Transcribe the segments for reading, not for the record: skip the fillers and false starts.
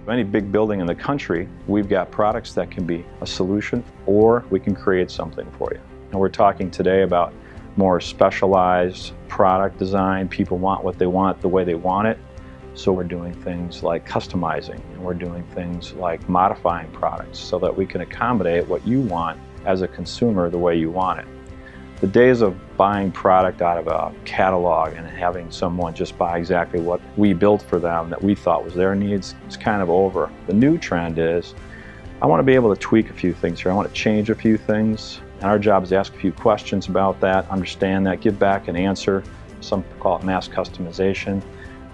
Any big building in the country, we've got products that can be a solution, or we can create something for you. And we're talking today about more specialized product design. People want what they want the way they want it. So we're doing things like customizing, and we're doing things like modifying products so that we can accommodate what you want as a consumer the way you want it. The days of buying product out of a catalog and having someone just buy exactly what we built for them that we thought was their needs is kind of over. The new trend is, I want to be able to tweak a few things here. I want to change a few things, and our job is to ask a few questions about that, understand that, give back an answer. Some call it mass customization.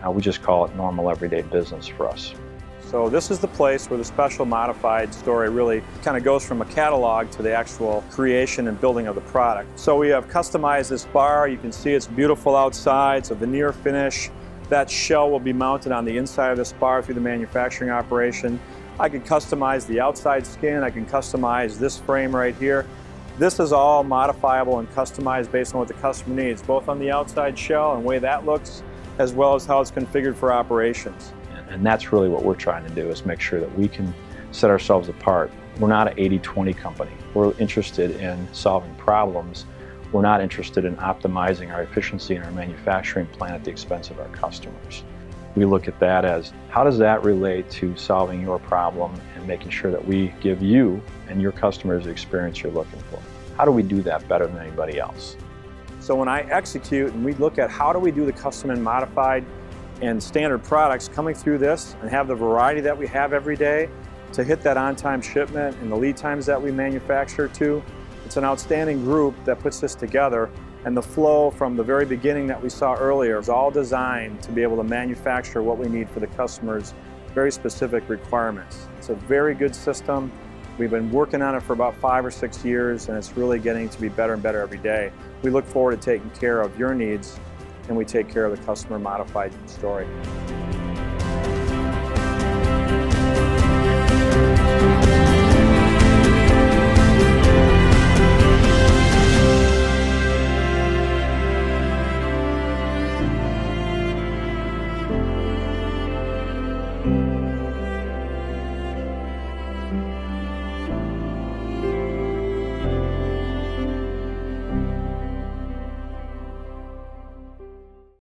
We just call it normal everyday business for us. So this is the place where the special modified story really kind of goes from a catalog to the actual creation and building of the product. So we have customized this bar. You can see it's beautiful outside. It's a veneer finish. That shell will be mounted on the inside of this bar through the manufacturing operation. I can customize the outside skin. I can customize this frame right here. This is all modifiable and customized based on what the customer needs, both on the outside shell and the way that looks, as well as how it's configured for operations. And that's really what we're trying to do, is make sure that we can set ourselves apart. We're not an 80-20 company. We're interested in solving problems. We're not interested in optimizing our efficiency in our manufacturing plant at the expense of our customers. We look at that as, how does that relate to solving your problem and making sure that we give you and your customers the experience you're looking for? How do we do that better than anybody else? So when I execute and we look at how do we do the custom and modified and standard products coming through this and have the variety that we have every day to hit that on-time shipment and the lead times that we manufacture to, it's an outstanding group that puts this together, and the flow from the very beginning that we saw earlier is all designed to be able to manufacture what we need for the customer's very specific requirements. It's a very good system. We've been working on it for about 5 or 6 years, and it's really getting to be better and better every day. We look forward to taking care of your needs, and we take care of the customer modified story.